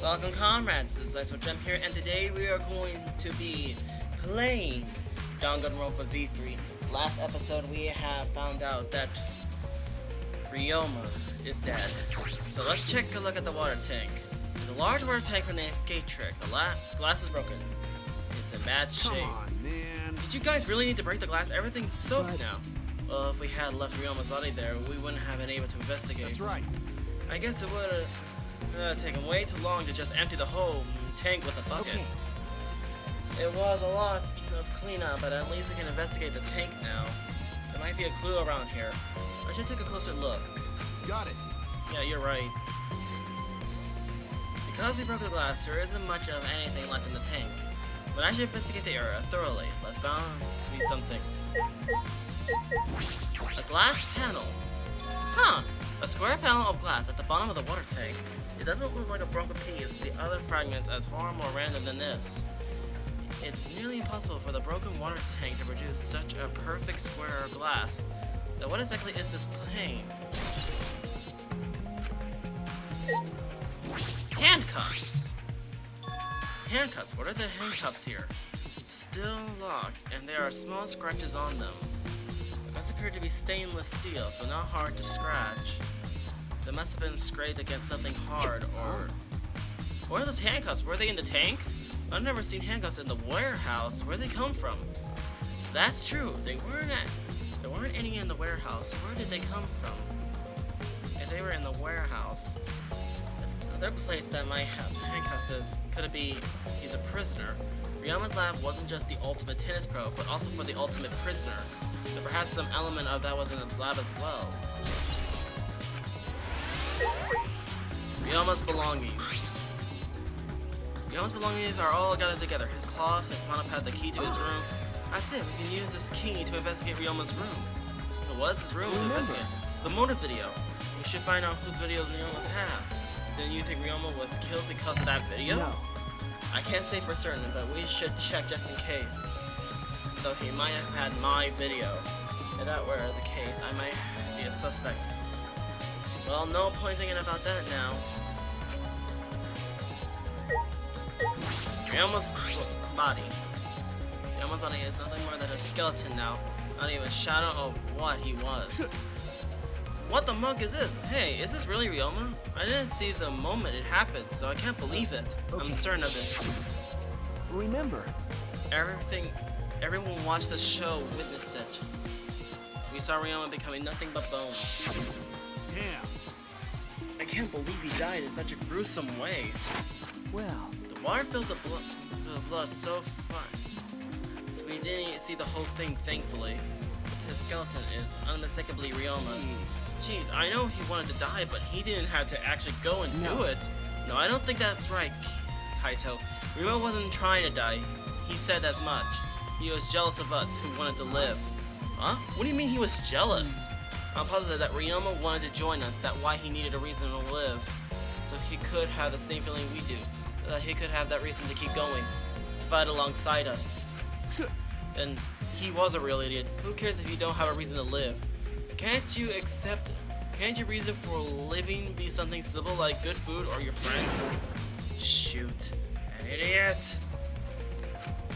Welcome comrades, this is IceWolfGem here, and today we are going to be playing Danganronpa V3. Last episode we have found out that Ryoma is dead. So let's take a look at the water tank. There's a large water tank from the escape trick. The glass is broken. It's in bad shape. Come on, man. Did you guys really need to break the glass? Everything's soaked now. Well, if we had left Ryoma's body there, we wouldn't have been able to investigate. That's right. I guess it would have taken way too long to just empty the whole tank with a bucket. Okay. It was a lot of cleanup, but at least we can investigate the tank now. There might be a clue around here. I should take a closer look. Got it. Yeah, you're right. Because we broke the glass, there isn't much of anything left in the tank. But I should investigate the area thoroughly. Let's bound to be something. A glass panel. Huh. A square panel of glass at the bottom of the water tank. It doesn't look like a broken piece. The other fragments are far more random than this. It's nearly impossible for the broken water tank to produce such a perfect square of glass. Now what exactly is this plane? Handcuffs! Handcuffs, what are the handcuffs here? Still locked, and there are small scratches on them. The glass appeared to be stainless steel, so not hard to scratch. They must have been scraped against something hard, or... What are those handcuffs? Were they in the tank? I've never seen handcuffs in the warehouse. Where'd they come from? That's true. There weren't any in the warehouse. Where did they come from? If they were in the warehouse, the other place that might have handcuffs is, could it be he's a prisoner? Ryoma's lab wasn't just the ultimate tennis pro, but also for the ultimate prisoner. So perhaps some element of that was in its lab as well. Ryoma's belongings. Ryoma's belongings are all gathered together. His cloth, his monopod, the key to his room. That's it, we can use this key to investigate Ryoma's room. So what is his room to investigate? The motive video. We should find out whose videos Ryoma's have. Then you think Ryoma was killed because of that video? No. I can't say for certain, but we should check just in case. So he might have had my video. If that were the case, I might be a suspect. Well, no point thinking about that now. Ryoma's body. Ryoma's body is nothing more than a skeleton now. Not even a shadow of what he was. What the mug is this? Hey, is this really Ryoma? I didn't see the moment it happened, so I can't believe it. Okay. I'm certain of this. Remember. Everyone watched the show, witnessed it. We saw Ryoma becoming nothing but bones. Damn. I can't believe he died in such a gruesome way. Well. The water filled the blood so far. So we didn't see the whole thing, thankfully. His skeleton is unmistakably Ryoma's. Jeez, I know he wanted to die, but he didn't have to actually go and do it. No, I don't think that's right, Kaito. Ryoma wasn't trying to die. He said as much. He was jealous of us who wanted to live. Huh? What do you mean he was jealous? I'm positive that Ryoma wanted to join us, that's why he needed a reason to live. So he could have the same feeling we do. That he could have that reason to keep going. To fight alongside us. And he was a real idiot. Who cares if you don't have a reason to live? Can't you reason for living be something simple like good food or your friends? Shoot. An idiot.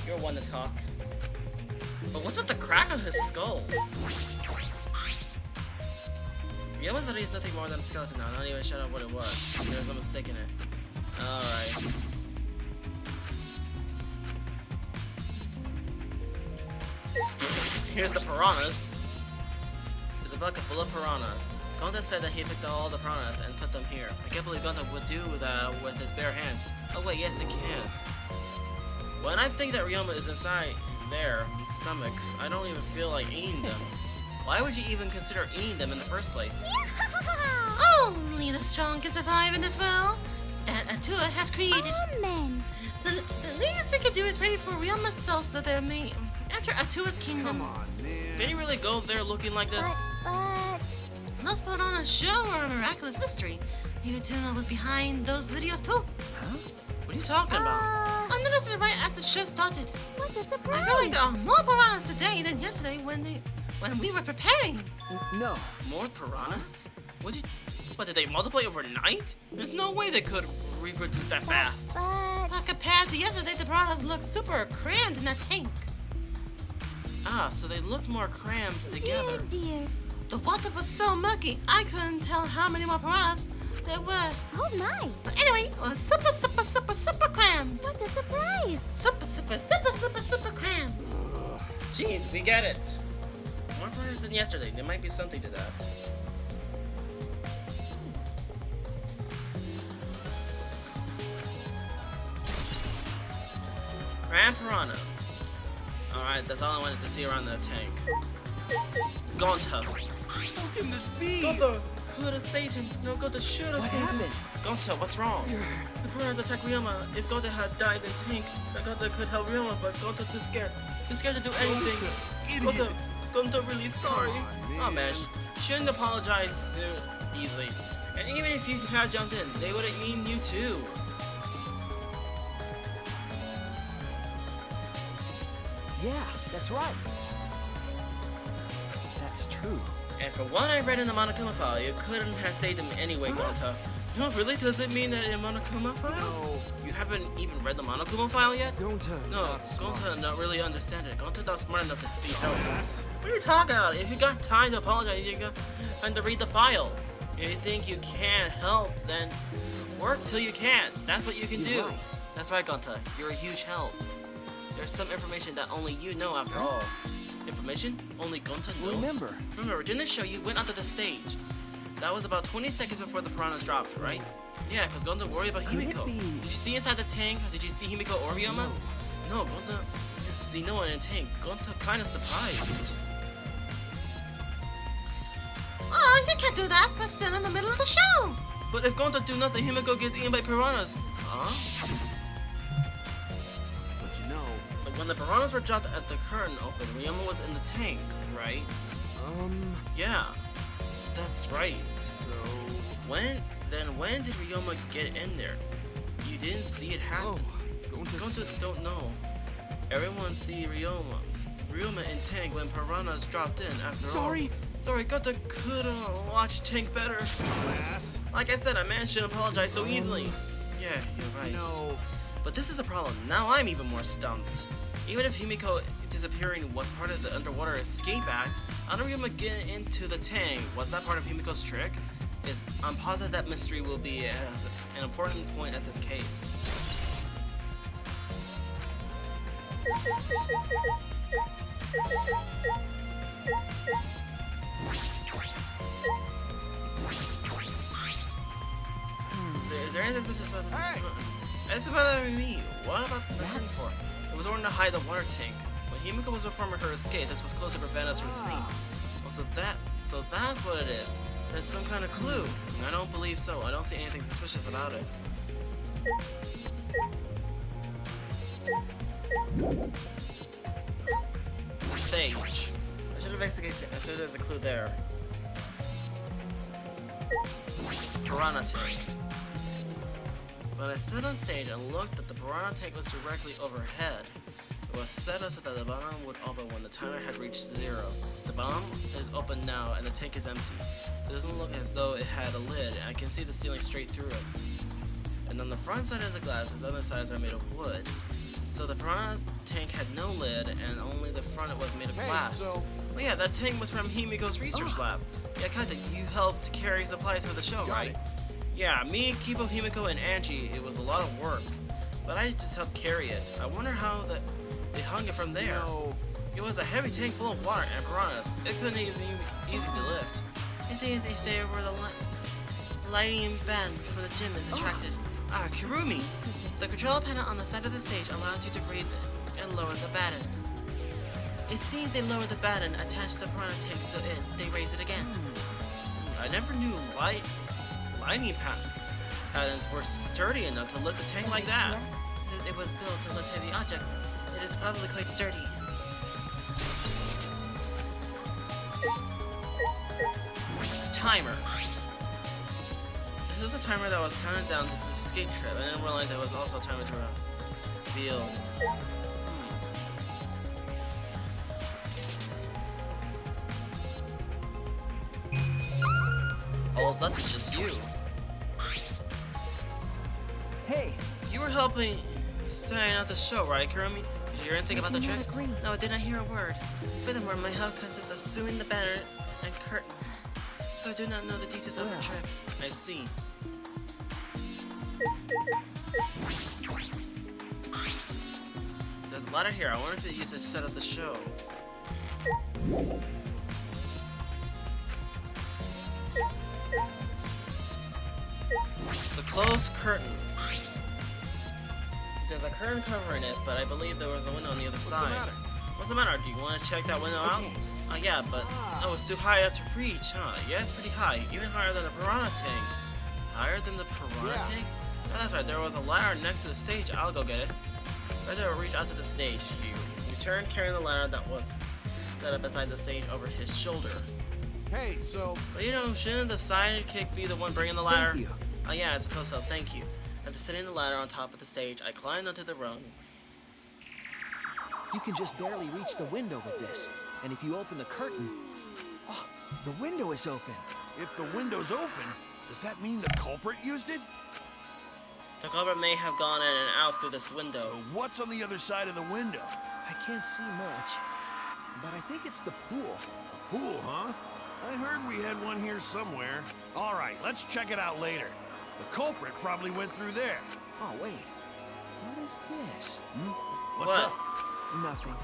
You're one to talk. But what's with the crack on his skull? Ryoma's body is nothing more than a skeleton now, not even a shadow of what it was. There's no mistake in it. Alright. Here's the piranhas. There's a bucket full of piranhas. Gonta said that he picked all the piranhas and put them here. I can't believe Gonta would do that with his bare hands. Oh wait, yes it can. When I think that Ryoma is inside their stomachs, I don't even feel like eating them. Why would you even consider eating them in the first place? Only the strong can survive in this world that Atua has created. Amen. The least they can do is pray for Ryoma's soul so they may enter Atua's kingdom. Come on, man. Did he really go there looking like this? But... Those put on a show or a miraculous mystery. Maybe Tuna was behind those videos too. Huh? What are you talking about? I noticed it right as the show started. What a surprise! I feel like there are more piranhas today than yesterday when we were preparing. No. More piranhas? What did But did they multiply overnight? There's no way they could reproduce that fast. But compared to yesterday, the piranhas look super crammed in that tank. Ah, so they looked more crammed together. Dear. The water was so murky, I couldn't tell how many more piranhas there were. Oh my. But anyway, it was super crammed. What a surprise. Super crammed. Jeez, we get it. More piranhas than yesterday. There might be something to that. Cram piranhas. Alright, that's all I wanted to see around the tank. Gonta. How can this be? Gonta could have saved him. No, Gonta should have What saved him. happened? Gonta, what's wrong? The piranhas attacked Ryoma. If Gonta had died in tank, then Gonta could help Ryoma, but Gonta too scared. Too scared to do anything. Idiot. Gonta really sorry. Come on, Oh man, man. shouldn't apologize so easily. And even if you had jumped in, they would have eaten you too. Yeah, that's right. That's true. And for what I read in the Monokuma file, you couldn't have saved him anyway, Gonta. No, really? Does it mean that in Monokuma file? No, You haven't even read the Monokuma file yet? Gonta. No, not smart. Gonta not really understand it. Gonta not smart enough to be helpful. Yes. What are you talking about? If you got time to apologize, you got time to read the file. If you think you can't help, then work till you can't. That's what you can do. You're right. That's right, Gonta. You're a huge help. There's some information that only you know after all. Information? Only Gonta knows? Remember, Remember, in this show, you went onto the stage. That was about 20 seconds before the piranhas dropped, right? Yeah, because Gonta worried about Could it Himiko. be- Did you see inside the tank? Did you see Himiko or Ryoma? No, Gonta didn't see no one in the tank. Gonta kind of surprised. Oh, you can't do that. We're still in the middle of the show. But if Gonta do nothing, Himiko gets eaten by piranhas. Huh? but you know, Like when the piranhas were dropped at the curtain open, Ryoma was in the tank, right? Yeah, that's right. so... When did Ryoma get in there? You didn't see it happen. Oh, Gonta don't know. Everyone see Ryoma in tank when piranhas dropped in after Sorry. all. Sorry, Gonta could've watched tank better. Class. Like I said, a man shouldn't apologize so easily. Yeah, you're right. No. But this is a problem. Now I'm even more stumped. Even if Himiko disappearing was part of the underwater escape act, Ryoma getting into the tank, was that part of Himiko's trick? I'm positive that mystery will be an important point at this case. Is there anything suspicious about this? Hey! It's about me. What about the That's- for? It was ordered to hide the water tank. When Himiko was performing her escape, this was close to prevent us from seeing. Well, so that's what it is. There's some kind of clue. I don't believe so. I don't see anything suspicious about it. Stage. I should have investigated. I should have there's a clue there. Piranha tank. When I stood on stage and looked at the piranha tank was directly overhead. It was set up so that the bottom would open when the timer had reached 0. The bottom is open now and the tank is empty. It doesn't look as though it had a lid and I can see the ceiling straight through it. And on the front side of the glass, its other sides are made of wood. So the piranha tank had no lid and only the front was made of glass. so... Well, yeah, that tank was from Himiko's research lab. Yeah, kinda, you helped carry supplies through the show, Got right? it. Yeah, me, Kibo, Himiko, and Angie, it was a lot of work. But I just helped carry it. I wonder how they hung it from there. No. It was a heavy tank full of water and piranhas. It couldn't even be easy to lift. It seems if there were the lighting band for the gym is attracted. Ah, Kirumi! The control panel on the side of the stage allows you to raise it and lower the baton. It seems they lowered the baton attached to the piranha tank so they raise it again. I never knew lighting patterns were sturdy enough to lift a tank like that. It was built to lift heavy objects. It is probably quite sturdy. Timer. This is a timer that was counting down to the escape trip. I didn't realize there was also a timer to reveal. what's left is just you. Hey, You were helping setting out the show, right, Kurumi? Did you hear anything about the do trick? not agree. No, I did not hear a word. Furthermore, my help consists of sewing the banner and curtains. So I do not know the details of the Well. trick. I see. There's a ladder here. I wonder if it uses to set up the show. The closed curtains. There's a curtain covering it, but I believe there was a window on the other what's the side. matter? What's the matter? Do you want to check that window out? Okay. Yeah, but oh, it's too high up to reach, huh? Yeah, it's pretty high, even higher than the piranha tank. Higher than the piranha Yeah. tank? Oh, that's right. There was a ladder next to the stage. I'll go get it. Better reach out to the stage. He returned carrying the ladder that was set up beside the stage over his shoulder. Hey, so But you know, shouldn't the sidekick be the one bringing the ladder? thank you. Oh yeah, I suppose so. Thank you. After sitting the ladder on top of the stage, I climbed onto the rungs. You can just barely reach the window with this. And if you open the curtain... Oh, the window is open. If the window's open, does that mean the culprit used it? The culprit may have gone in and out through this window. So what's on the other side of the window? I can't see much. But I think it's the pool. Pool, huh? I heard we had one here somewhere. All right, let's check it out later. The culprit probably went through there. Oh, wait. What is this? What's What? up? Nothing.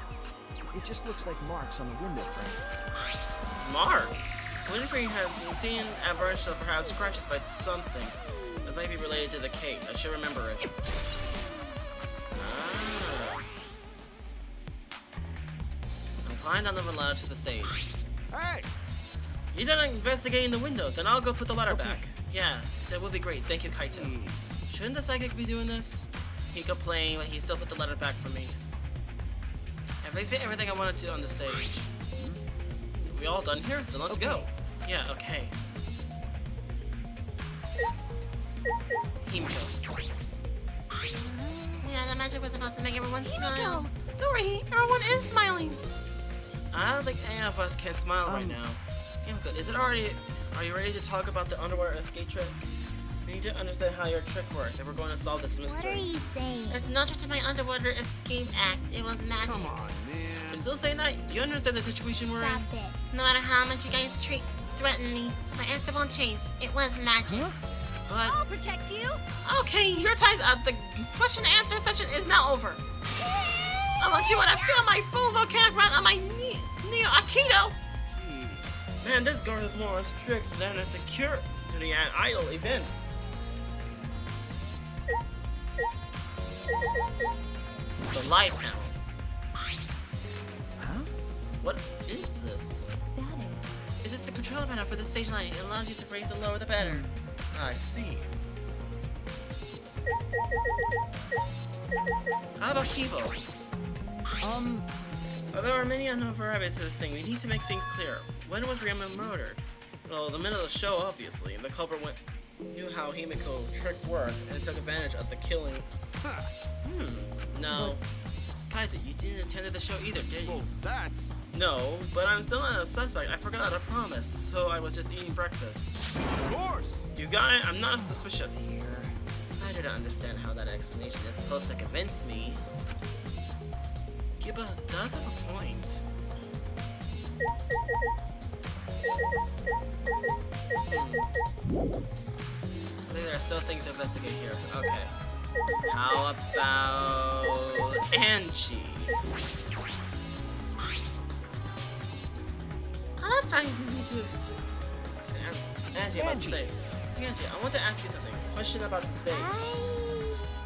It just looks like marks on the window frame. Mark! Wintergreen has been seen at Burns or perhaps scratches by something that might be related to the cake. I should remember it. Ah. I climbed on the ladder to the stage. Hey! You done investigating the window, then I'll go put the ladder Okay. back. Yeah, that will be great. Thank you, Kaito. Jeez. Shouldn't the psychic be doing this? He complained, but he still put the ladder back for me. Have I seen everything I wanted to on the stage? We all done here? Then let's go. Yeah, okay. Himiko. Yeah, the magic was supposed to make everyone smile. Himiko! Don't worry, everyone is smiling. I don't think any of us can smile right now. Himiko, is it already... Are you ready to talk about the underwear escape trick? We need to understand how your trick works if we're going to solve this mystery. What are you saying? It's not just my underwater escape act. It was magic. Come on, You're man. still saying that? Do you understand the situation we're in? Stop it. No matter how much you guys threaten me, my answer won't change. It was magic. But... I'll protect you. Okay, your time the question and answer session is now over. Unless you want to feel my full volcanic breath on my Neo Aikido. Jeez. Man, this guard is more strict than a security at idle events. The lighthouse. Huh? What is this? That is. Is this the control panel for the stage lighting? It allows you to raise and lower the banner. I see. How about Kibo? There are many unknown variables to this thing. We need to make things clear. When was Ryoma murdered? Well, the minute of the show, obviously. The culprit knew how Himiko trick worked and took advantage of the killing. Huh. No. Kaito, you didn't attend the show either, did you? Well, that's... No, but I'm still not a suspect. I forgot a promise, so I was just eating breakfast. Of course! You got it? I'm not suspicious. I don't understand how that explanation is supposed to convince me. Kiba does have a point. I think there are still things to investigate here. Okay. How about Angie? Oh, that's right. We need to. Angie, about the stage. Angie, I want to ask you something. Question about the stage.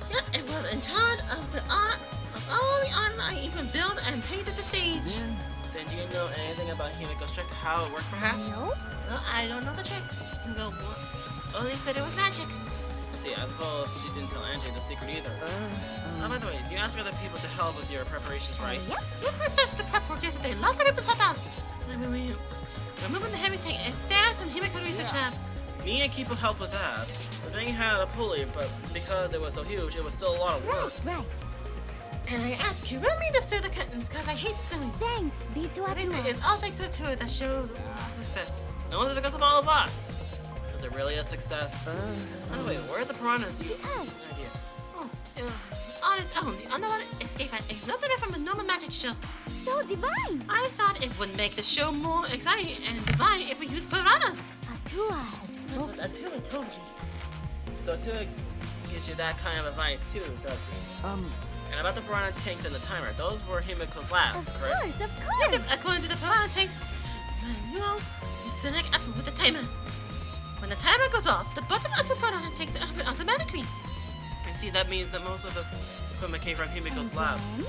Yeah, it was in charge of the art of all the art I even built and painted the stage. Then do you know anything about Himiko's trick? How it worked, perhaps? No? No, I don't know the trick. No, only said it was magic. See, I suppose she didn't tell Angie the secret either. Oh, by the way, you asked other people to help with your preparations, right? Yep. Yep, I searched the prep work yesterday. Lots of people help out. We're moving the heavy tank. It's Daz and Himiko Research Lab. Me and Kipo helped with that. The thing had a pulley, but because it was so huge, it was still a lot of work. Right. And I asked Kurumi to sew the curtains because I hate sewing. Thanks, B2 But they say Atua. it's all thanks to the tour that showed success. And it was because of all of us. Was it really a success? By the way, where are the piranhas? You Yes. idea? Oh, on its own, the underwater escape is no different from a normal magic show. So divine. I thought it would make the show more exciting and divine if we used piranhas. Atua has But spoken. Attila told you. So Attila gives you that kind of advice too, does he? And about the piranha tanks and the timer, those were Himiko's labs, Of correct? course, of Yep, course. according to the piranha tanks manual, you select up with the timer. When the timer goes off, the bottom of the piranha takes it open automatically. I see, that means that most of the equipment came from Himiko's And lab. then-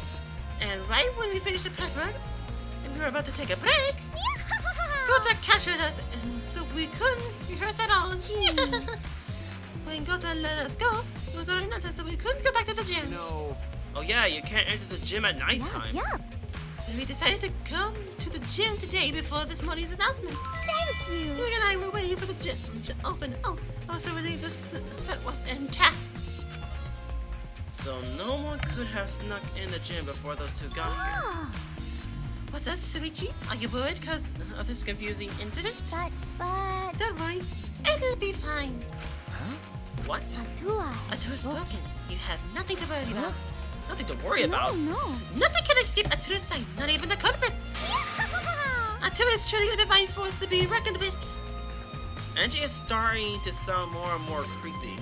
And right when we finished the prep run, and we were about to take a break, Yeah. Gota captured us, and so we couldn't rehearse at all. Jeez. When Gota let us go, it was already nighttime, so we couldn't go back to the gym. No. Oh yeah, you can't enter the gym at nighttime. Yup. So we decided to come to the gym today before this morning's announcement. Thank you. Louie and I were waiting for the gym to open. Oh, I was so relieved the set was intact. So no one could have snuck in the gym before those two got here. Ah, What's that, Suichi? Are you worried because of this confusing incident? but Don't worry, it'll be fine. What? Atua has Atu has spoken. You have nothing to worry about. Nothing to worry about. No. Nothing can escape Atu's sight, not even the culprits. Atu is truly a divine force to be reckoned with. Angie is starting to sound more and more creepy.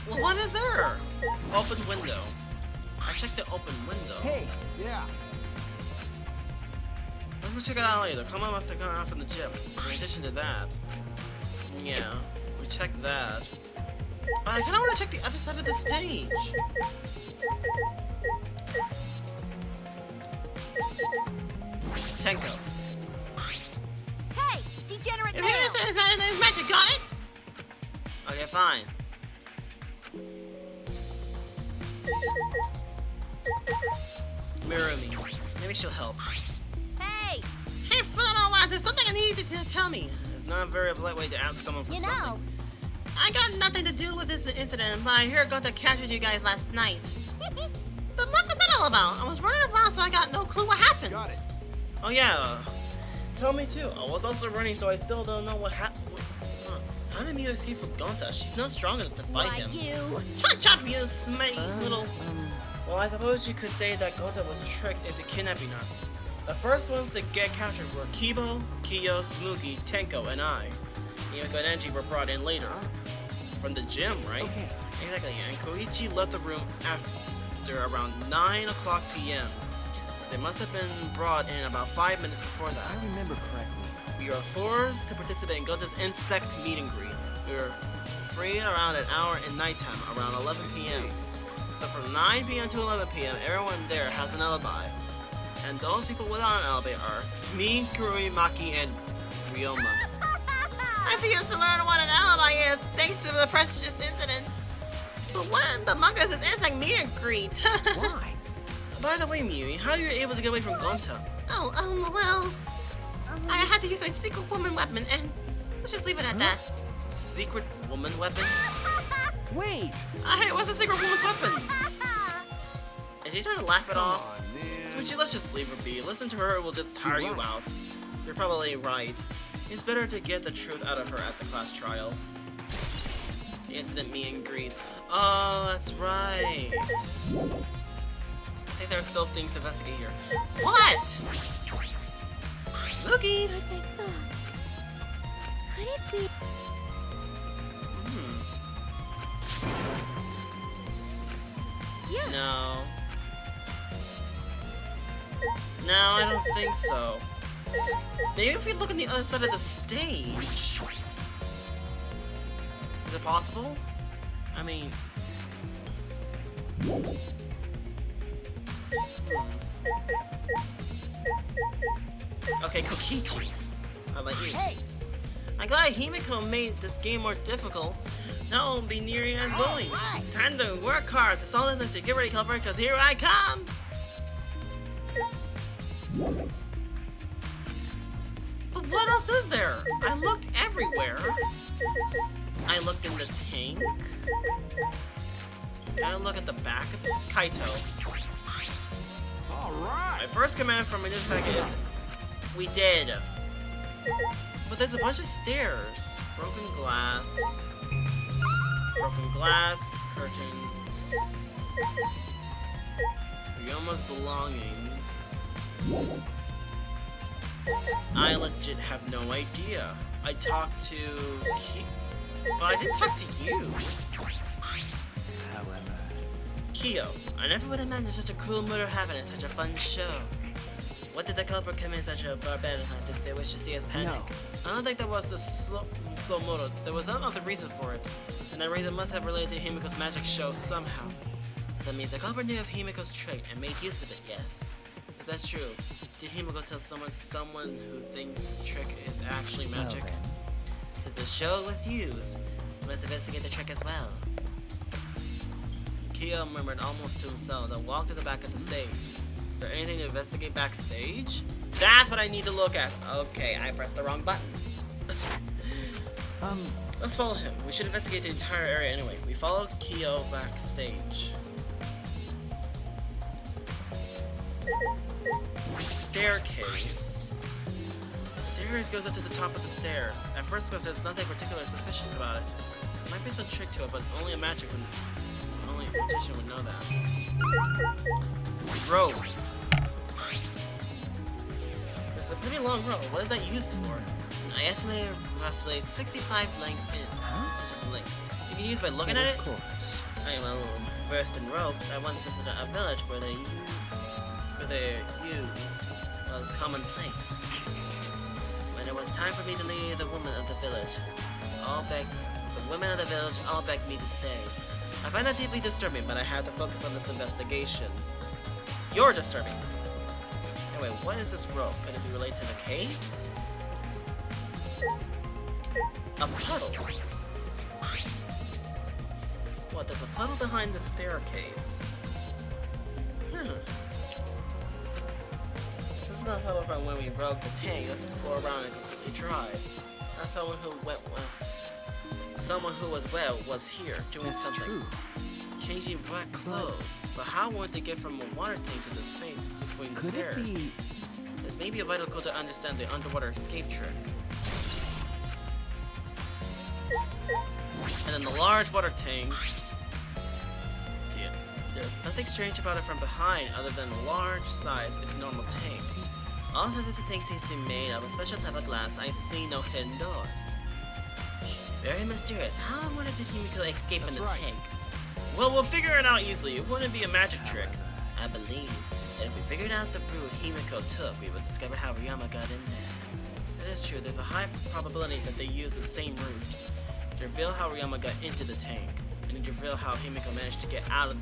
Well, what is there? Open window. I checked the open window. Hey, Yeah. Let's go check it out later. Kama must have gone out from the gym. In addition to that, yeah, we checked that. But I kind of want to check the other side of the stage. Tenko. Hey, degenerate If male. you is magic, got it? Okay, fine. Mirror me. Maybe she'll help. Hey, Hey, Phenomenal, there's something I need you to tell me. It's not a very polite way to ask someone for you something. know. I got nothing to do with this incident, but I heard Gota captured you guys last night. The fuck was that all about? I was running around, so I got no clue what happened. Got it. Oh yeah, tell me too. I was also running, so I still don't know what happened. How did Miu escape from Gonta? She's not strong enough to fight Why him. you? Chop chop, you smelly little... Well, I suppose you could say that Gonta was tricked into kidnapping us. The first ones to get captured were Kibo, Kiyo, Smoogie, Tenko, and I. Miyako and Angie were brought in later. From the gym, right? okay. Exactly, and Koichi left the room after around 9 o'clock p.m. They must have been brought in about 5 minutes before I that. remember correctly. We are forced to participate in Gota's insect meet and greet. We were free around an hour in nighttime, around 11 p.m. So from 9 p.m. to 11 p.m., everyone there has an alibi. And those people without an alibi are me, Kurui, Maki, and Ryoma. I see you still learn what an alibi is, thanks to the precious incident. But what in the manga is an insect meet and greet? Why? By the way, Miui, how are you able to get away from Gonta? Oh, well, I had to use my secret woman weapon, and let's just leave it at that. Secret woman weapon? Wait! It was a secret woman's weapon. And she's trying to laugh it Come off. on, man. Switchy, let's just leave her be. Listen to her, it will just tire you out. You're probably right. It's better to get the truth out of her at the class trial. The incident meet and greet. Oh, that's right. I think there are still things to investigate here. What? Looking! Like I thought. Could it be? Yeah. No. No, I don't think so. Maybe if we look on the other side of the stage. Is it possible? I mean... Okay, Kokichi. How about you? Hey! I'm glad Himiko made this game more difficult. Now it won't be nearly as bullying. Alright. Time to work hard to solve this and get ready, Culprit, because here I come! But what else is there? I looked everywhere. I looked in the tank. Gotta look at the back of the Kaito. All right. My first command from a new packet is we did. But there's a bunch of stairs. Broken glass, curtain, Ryoma's belongings. I legit have no idea. I talked to well, I didn't talk to you. However, Kyo, I never would have imagined such a cruel murder happening in such a fun show. What did the culprit commit such a barbarian hunt if they wish to see us panic? No. I don't think that was the slow motor. There was another reason for it. And that reason must have related to Himiko's magic show somehow. So that means the culprit knew of Himiko's trick and made use of it, yes. If that's true, did Himiko tell someone who thinks the trick is actually magic? well then. Since the show was used, we must investigate the trick as well. Kyo murmured almost to himself and walked to the back of the stage. Is there anything to investigate backstage? That's what I need to look at! Okay, I pressed the wrong button. Let's follow him. We should investigate the entire area anyway. We follow Kyo backstage. Staircase. The staircase goes up to the top of the stairs. At first glance, there's nothing particularly suspicious about it. There might be some trick to it, but only a magician would know that. Rope. It's a pretty long rope. What is that used for? I estimated roughly 65 length in. Which is length. You can use by looking at it. Of course. I am well versed in ropes. I once visited a village where they use was commonplace. When it was time for me to leave, the women of the village all begged me to stay. I find that deeply disturbing, but I have to focus on this investigation. You're disturbing. Anyway, what is this rope? Could it be related to the case? A puddle. What, there's a puddle behind the staircase. This is not puddle from when we broke the tank. Let's explore around and completely dry. Not someone who was wet was here doing That's something. true. Changing black clothes. But how would they get from a water tank to the space between the Could it stairs? be? This may be a vital clue to understand the underwater escape trick. And then the large water tank. There's nothing strange about it from behind other than the large size, its normal tank. Also, since the tank seems to be made of a special type of glass, I see no hidden doors. Very mysterious. How on earth did Himiko escape in the tank? Well, we'll figure it out easily. It wouldn't be a magic trick. I believe that if we figured out the route Himiko took, we would discover how Ryoma got in there. It is true, there's a high probability that they used the same route to reveal how Ryoma got into the tank, and to reveal how Himiko managed to get out of it.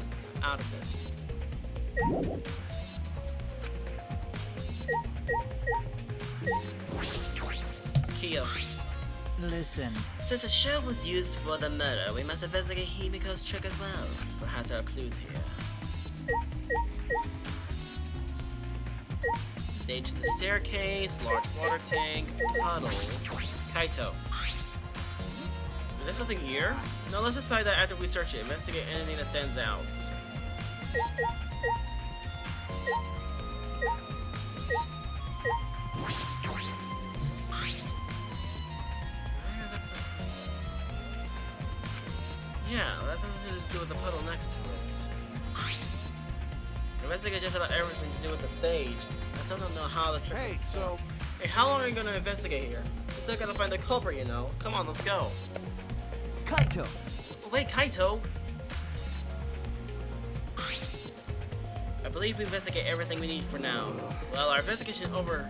Kyo. Listen. Since the show was used for the murder, we must investigate Himiko's trick as well. Perhaps there are clues here. Stage to the staircase, large water tank, puddle, Kaito. Is there something here? No, let's decide that after we search it. Investigate anything that stands out. Yeah, that's something to do with the puddle next to it. Investigate just about everything to do with the stage. I still don't know how the trick Hey, is. so Hey, how long are you gonna investigate here? We still gotta find the culprit, you know. Come on, let's go. Kaito. Oh, wait, Kaito! I believe we investigate everything we need for now. Well, our investigation over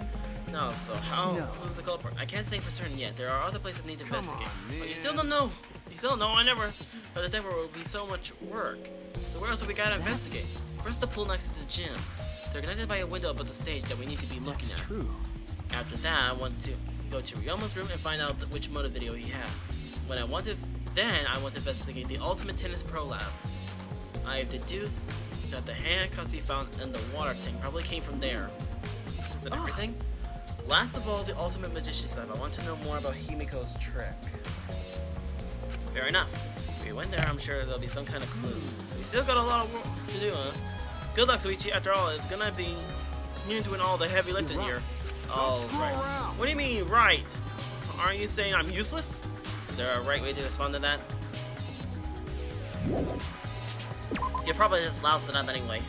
now, so who's the culprit? I can't say for certain yet. There are other places we need to Come investigate. on, But you man. still don't know. You still don't know, I never. But the there will be so much work. So where else do we gotta investigate? First, the pool next to the gym. They're connected by a window above the stage that we need to be looking That's at. true. After that, I want to go to Ryoma's room and find out which motive video he had. Then I want to investigate the Ultimate Tennis Pro Lab. I have deduced that the handcuffs we found in the water tank probably came from there. Is that everything? Last of all, the Ultimate Magician's Lab. I want to know more about Himiko's trick. Fair enough. If we went there, I'm sure there'll be some kind of clue. So we still got a lot of work to do, huh? Good luck, Suichi. After all, it's gonna be you doing all the heavy lifting here. All screw right. around. What do you mean, right? Aren't you saying I'm useless? Is there a right way to respond to that? You're probably just loused it up anyway.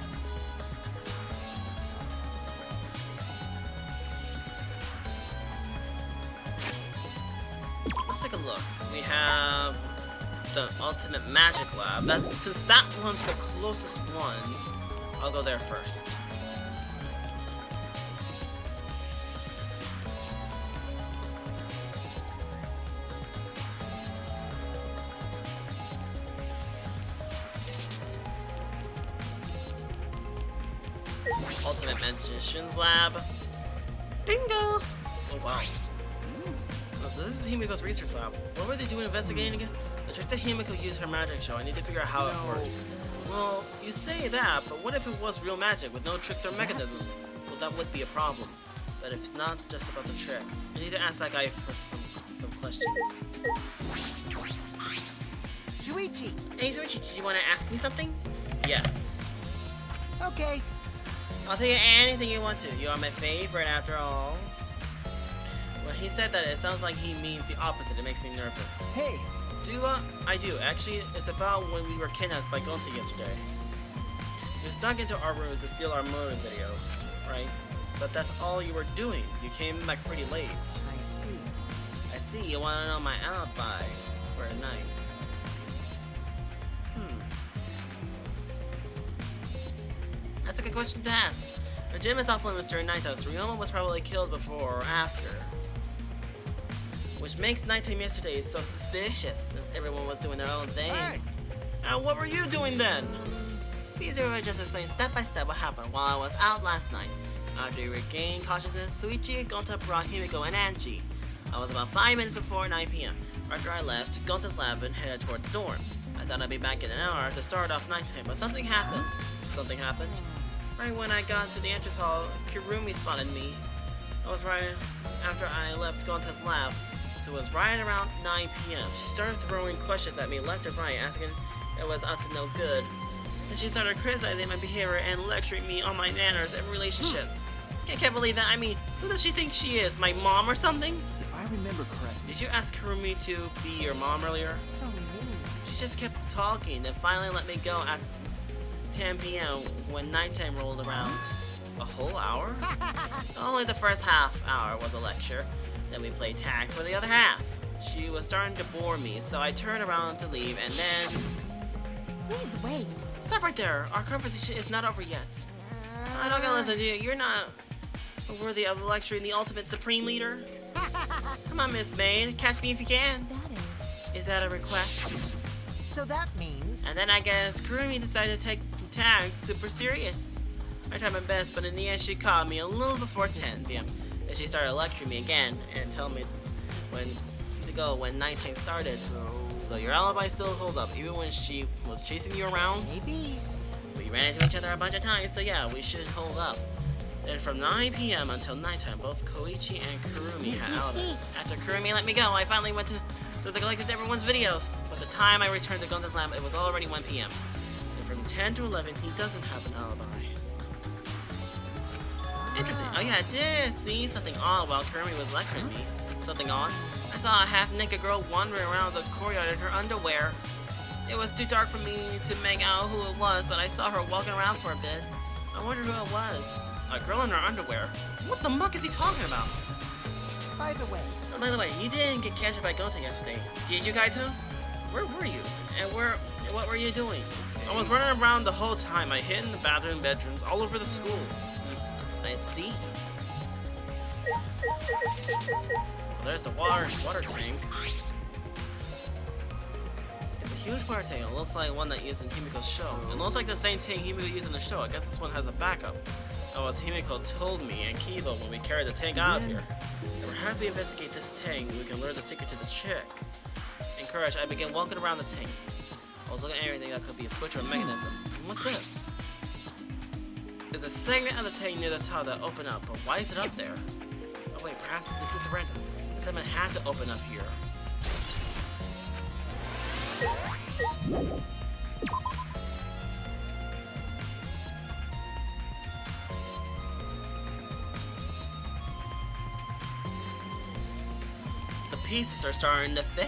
Let's take a look. We have the Ultimate Magic Lab. Since that one's the closest one, I'll go there first. Ultimate Magician's Lab. Bingo! Oh wow. Oh, so this is Himiko's research lab. What were they doing investigating again? The trick that Himiko used her magic show. I need to figure out how it worked. Well, you say that, but what if it was real magic with no tricks or mechanisms? Well, that would be a problem. But if it's not just about the trick, I need to ask that guy for some questions. Shuichi! Hey, Suichi, did you want to ask me something? Yes. Okay. I'll tell you anything you want to. You are my favorite after all. When he said that, it sounds like he means the opposite. It makes me nervous. Hey! I do. Actually, it's about when we were kidnapped by Gonta yesterday. You snuck into our rooms to steal our motive videos, right? But that's all you were doing. You came back pretty late. I see. I see. You want to know my alibi for a night. That's a good question to ask. The gym is off limits during night house. Ryoma was probably killed before or after. Which makes nighttime yesterday so suspicious, since everyone was doing their own thing. Hey! And what were you doing then? Peter will just explain step by step what happened while I was out last night. After you regained consciousness, Suichi, Gonta brought Himiko and Angie. I was about 5 minutes before 9 p.m. After I left Gonta's lab and headed toward the dorms. I thought I'd be back in an hour to start off nighttime, but something happened. Something happened. Right when I got to the entrance hall, Kirumi spotted me. That was right after I left Gonta's lab. So it was right around 9 p.m. She started throwing questions at me left and right, asking if it was up to no good. Then she started criticizing my behavior and lecturing me on my manners and relationships. I can't believe that. I mean, who does she think she is? My mom or something? If I remember correctly. Did you ask Kirumi to be your mom earlier? So mean. She just kept talking and finally let me go at 10 p.m. when nighttime rolled around. A whole hour? Only the first half hour was a lecture. Then we played tag for the other half. She was starting to bore me, so I turned around to leave and then... Please wait. Stop right there. Our conversation is not over yet. I don't gotta listen to you. You're not worthy of lecturing the ultimate supreme leader. Come on, Miss Maid. Catch me if you can. That is. Is that a request? So that means... And then I guess Kurumi decided to take tag super serious. I tried my best, but in the end she caught me a little before 10 p.m. Then she started lecturing me again and telling me when to go when nighttime started. So your alibi still holds up, even when she was chasing you around? Maybe. We ran into each other a bunch of times, so yeah, we should hold up. Then from 9 p.m. until nighttime, both Koichi and Kurumi had alibis. After Kurumi let me go, I finally went to collected everyone's videos. By the time I returned to Gonta's lab, it was already 1 p.m. And from 10 to 11, he doesn't have an alibi. Interesting. Oh yeah, I did see something odd while Kurumi was lecturing me. Something odd? I saw a half-naked girl wandering around the courtyard in her underwear. It was too dark for me to make out who it was, but I saw her walking around for a bit. I wonder who it was. A girl in her underwear? What the muck is he talking about? By the way. Oh, by the way, you didn't get captured by Gonta yesterday. Did you, Kaito? Where were you? And what were you doing? I was running around the whole time. I hid in the bathroom, bedrooms, all over the school. I see. Well, there's a water tank. It's a huge water tank. It looks like one that used in Himiko's show. It looks like the same tank Himiko used in the show. I guess this one has a backup. That was Himiko told me and Kibo when we carried the tank out of here. And perhaps we investigate this tank, we can learn the secret to the chick. Encouraged, I began walking around the tank. I was looking at everything that could be a switch or a mechanism. What's this? There's a segment of the tank near the top that opened up, but why is it up there? Oh wait, perhaps this is random. The segment has to open up here. pieces are starting to fit.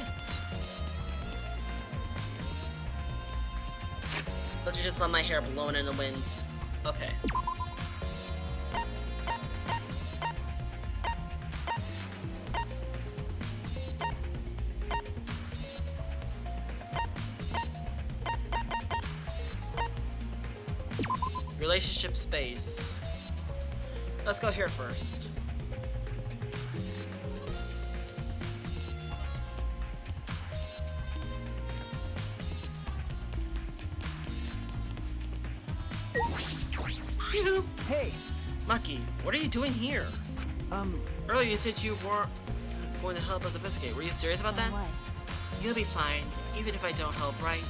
Don't you just let my hair blowing in the wind? Okay. Relationship space. Let's go here first. Hey, Maki, what are you doing here? Earlier you said you weren't going to help us investigate. Were you serious about that? What? You'll be fine, even if I don't help, right?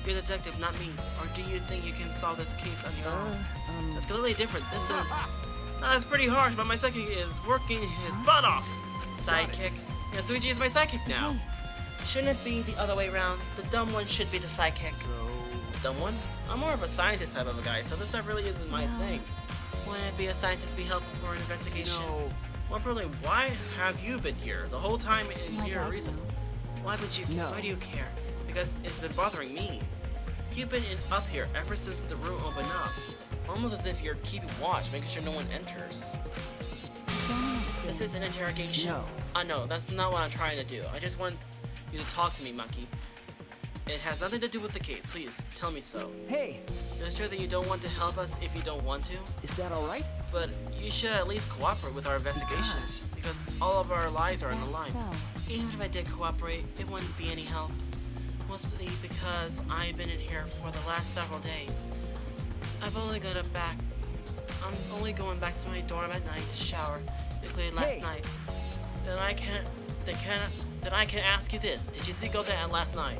You're the detective, not me. Or do you think you can solve this case on your own? That's completely different. This is... That's pretty harsh, but my sidekick is working his butt off. Sidekick? Yeah, Suichi is my sidekick now. Shouldn't it be the other way around? The dumb one should be the sidekick. Dumb one? I'm more of a scientist type of a guy, so this stuff really isn't my thing. Wouldn't it be a scientist be helpful for an investigation? No. More importantly, why have you been here? The whole time in here a reason. Why would you? No. Why do you care? Because it's been bothering me. You've been up here ever since the room opened up. Almost as if you're keeping watch, making sure no one enters. Don't understand. This is an interrogation. No. No, that's not what I'm trying to do. I just want you to talk to me, Maki. It has nothing to do with the case. Please, tell me so. hey, It's true that you don't want to help us if you don't want to, is that all right? but you should at least cooperate with our investigation. Because all of our lives are on the line. So, Even if I did cooperate, it wouldn't be any help. Mostly because I've been in here for the last several days. I'm only going back to my dorm at night to shower. Basically last Hey. night. Then I can ask you this. Did you see Gota last night?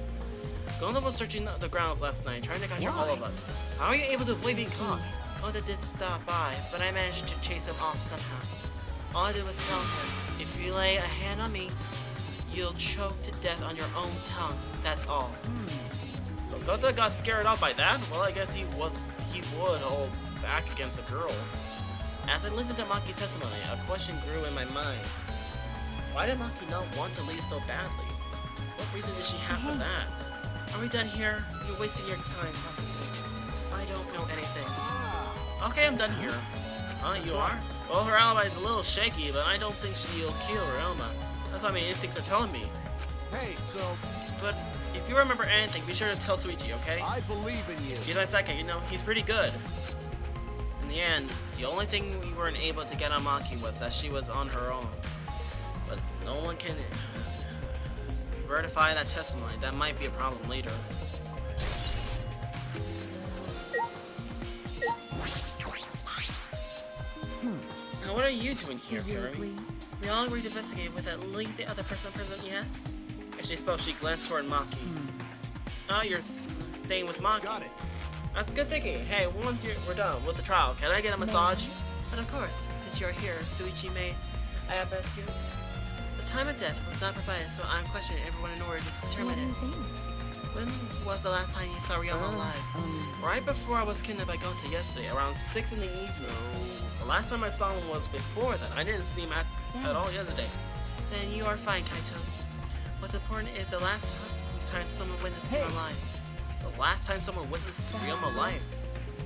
Gota was searching the grounds last night, trying to capture all of us. How are you able to avoid being caught? Gota did stop by, but I managed to chase him off somehow. All I did was tell him, if you lay a hand on me, you'll choke to death on your own tongue. That's all. So Gota got scared off by that? Well, I guess he would hold back against a girl. As I listened to Maki's testimony, a question grew in my mind. Why did Maki not want to leave so badly? What reason did she have for that? Are we done here? You're wasting your time. I don't know anything. Okay, I'm done here. You are? Well, her alibi is a little shaky, but I don't think she'll kill Realma. That's what my instincts are telling me. Hey, so But if you remember anything, be sure to tell Suichi, okay? I believe in you. He's my second, you know, he's pretty good. In the end, the only thing we weren't able to get on Maki was that she was on her own. But no one can verify that testimony. That might be a problem later. Now what are you doing here, do you Karen? agree? We all agreed to investigate with at least the other person present, yes? As she spoke, she glanced toward Maki. Oh, you're staying with Maki. Got it. That's good thinking. Hey, once we're done with the trial, can I get a massage? And of course, since you're here, Suichi may I ask you? The time of death was not provided, so I'm questioning everyone in order to What determine do you it. think? When was the last time you saw Ryoma alive? Right before I was kidnapped by Gonta yesterday, around 6 in the evening. The last time I saw him was before that. I didn't see him at all yesterday. Then you are fine, Kaito. What's important is the last time someone witnessed him alive. The last time someone witnessed Ryoma alive.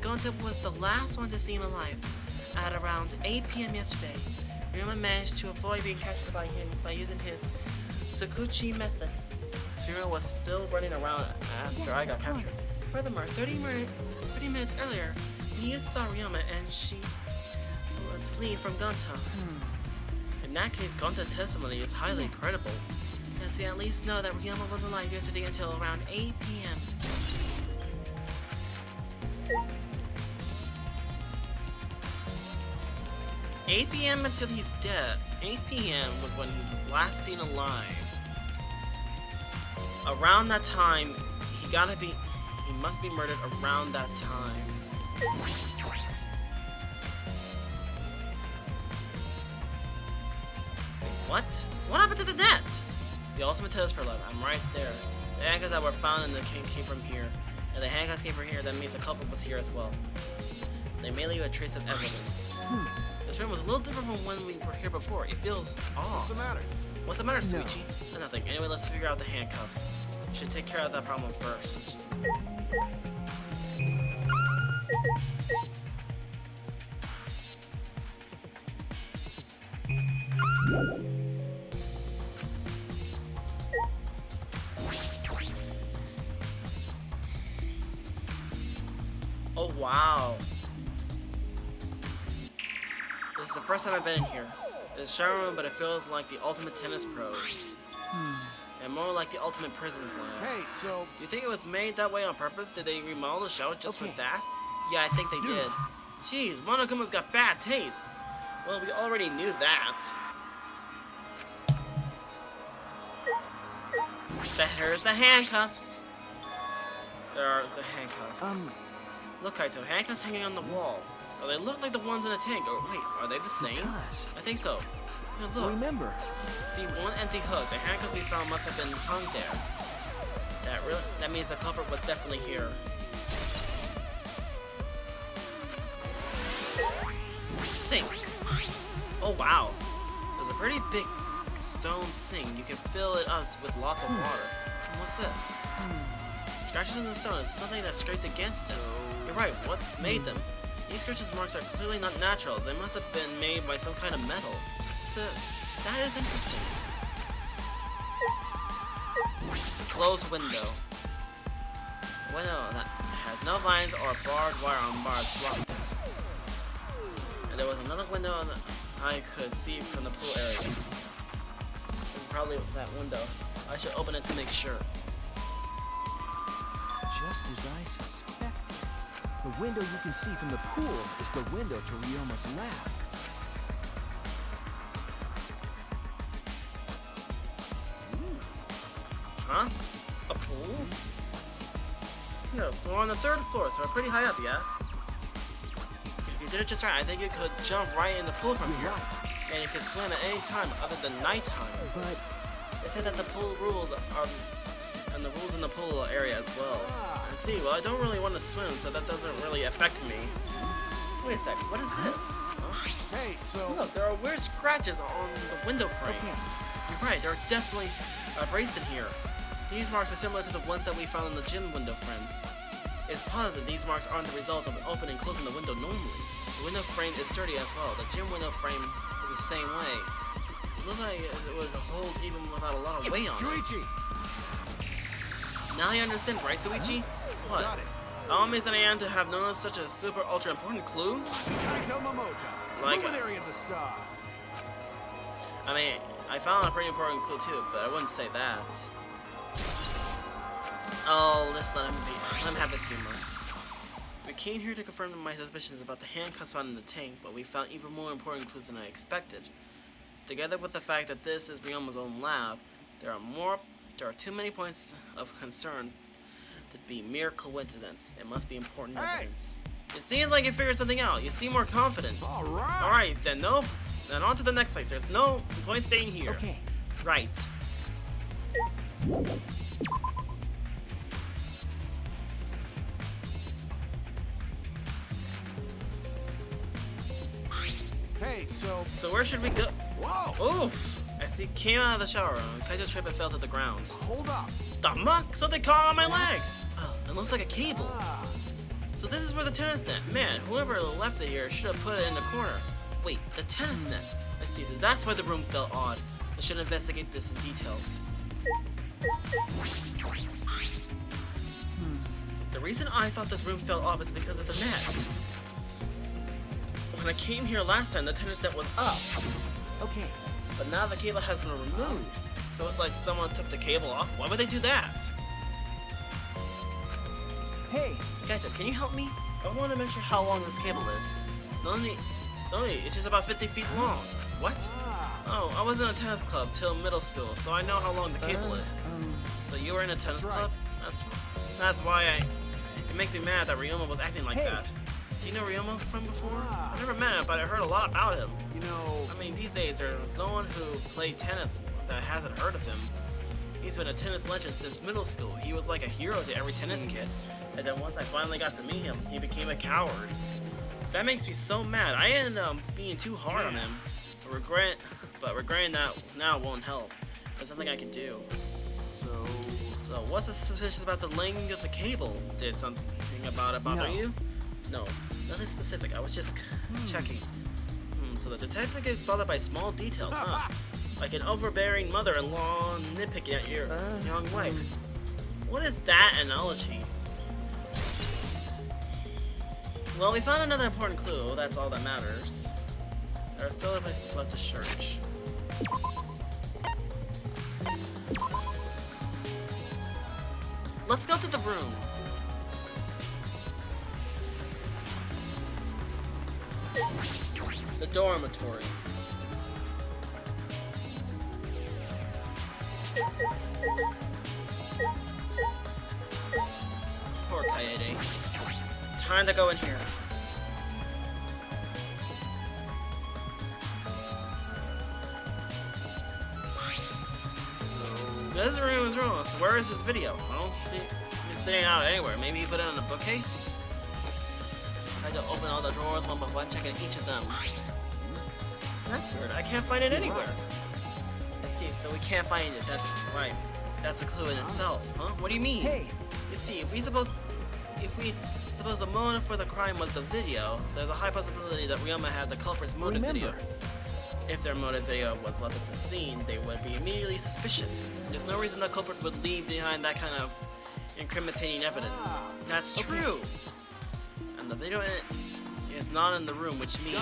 Gonta was the last one to see him alive. At around 8 p.m. yesterday, Ryoma managed to avoid being captured by him by using his Sakuchi method. Ryoma was still running around after I got captured. Furthermore, 30 minutes earlier, you saw Ryoma and she was fleeing from Gonta. In that case, Gonta's testimony is highly credible, as we at least know that Ryoma was alive yesterday until around 8 p.m. 8 p.m. until he's dead. 8 p.m. was when he was last seen alive. Around that time, he must be murdered around that time. What? What happened to the net? The ultimate test for love. I'm right there. The handcuffs that were found in the king came from here. And the handcuffs came from here, that means the culprit was here as well. They may leave a trace of evidence. This room was a little different from when we were here before. It feels off. What's the matter? What's the matter, No. Suichi? Nothing. Anyway, let's figure out the handcuffs. We should take care of that problem first. Oh wow. This is the first time I've been in here. It's a shower room, but it feels like the ultimate tennis pros. And more like the ultimate prisons land. Hey, so Do you think it was made that way on purpose? Did they remodel the shower just for that? Yeah, I think they did. Jeez, Monokuma's got bad taste. Well, we already knew that. Here's the handcuffs. There are the handcuffs. Look, Kaito, handcuffs hanging on the wall. Oh, they look like the ones in the tank. Oh, wait, are they the same? Because, I think so. Yeah, look. remember, See, one empty hook. The handcuff we found must have been hung there. That means the culprit was definitely here. Sink. Oh wow. There's a pretty big stone sink. You can fill it up with lots of water. And what's this? Scratches in the stone is something that scraped against it. You're right, what's made them? These scratches marks are clearly not natural. They must have been made by some kind of metal. So, that is interesting. Closed window. Window that has no lines or barbed wire on bars blocked it. And there was another window that I could see from the pool area. It's probably that window. I should open it to make sure. just as I suspected. The window you can see from the pool is the window to Ryoma's lab. Huh? A pool? No, we're on the 3rd floor, so we're pretty high up, yeah? If you did it just right, I think you could jump right in the pool from here. And you could swim at any time other than nighttime. But They said that the pool rules are, and the rules in the pool area as well. I see, well I don't really want to swim, so that doesn't really affect me. Wait a sec, what is this? Huh? Hey, so Look, there are weird scratches on the window frame. okay, You're right, there are definitely abrasives in here. These marks are similar to the ones that we found in the gym window frame. It's positive these marks aren't the result of opening and closing the window normally. The window frame is sturdy as well. The gym window frame is the same way. It looks like it would hold even without a lot of weight on it. Shuichi, Now you understand, right, Suichi? What? got it. How amazing I am to have noticed such a super ultra important clue? Kaito Momoto, Like- luminary of the stars. I mean, I found a pretty important clue too, but I wouldn't say that. Oh, just let him be. Let him have his humor. We came here to confirm my suspicions about the handcuffs found in the tank, but we found even more important clues than I expected. Together with the fact that this is Ryoma's own lab, there are too many points of concern to be mere coincidence. It must be important Hey! evidence. It seems like you figured something out. You seem more confident. All right. Alright, then on to the next place. There's no point staying here. okay. Right. Hey, so So where should we go? whoa, Oof! As he came out of the shower room, Kaito tripped and fell to the ground. hold up. The muck! Something caught on my leg! That's- Oh, it looks like a cable. Ah, So this is where the tennis net. Man, whoever left it here should have put it in the corner. Wait, the tennis net. I see. That's why the room felt odd. I should investigate this in details. The reason I thought this room fell off is because of the net. When I came here last time, the tennis net was up. Okay. But now the cable has been removed. So it's like someone took the cable off. Why would they do that? Hey, Kaito, can you help me? I want to measure how long this cable is. Only, it's just about 50 feet long. What? Oh, I was in a tennis club till middle school, so I know how long the cable is. So you were in a tennis That's right. club? That's why it makes me mad that Ryoma was acting like Hey. that. Do you know Ryoma from before? Ah. I never met him, but I heard a lot about him. you know, I mean, these days there's no one who played tennis that hasn't heard of him. He's been a tennis legend since middle school. He was like a hero to every tennis kid. And then once I finally got to meet him, he became a coward. That makes me so mad. I ended up being too hard on him. but regretting that now won't help. There's nothing I can do. So what's the suspicious about the laying of the cable? Did something about it bother you? No, nothing specific. I was just checking. So the detective gets bothered by small details, huh? Like an overbearing mother-in-law nitpicking at your young wife. What is that analogy? Well, we found another important clue. That's all that matters. There are still other places left to search. Let's go to the room. The dormitory. Poor Kaede. Time to go in here. This room is wrong. So where is his video? I don't see it sitting out anywhere. Maybe he put it in a bookcase? I had to open all the drawers one by one, checking each of them. That's weird. I can't find it anywhere. Let's see. So we can't find it. That's right. That's a clue in itself, huh? What do you mean? Hey. You see, if we suppose the motive for the crime was the video, there's a high possibility that Ryoma had the culprit's motive video. If their motive video was left at the scene, they would be immediately suspicious. There's no reason the culprit would leave behind that kind of incriminating evidence. That's true. And the video is not in the room, which means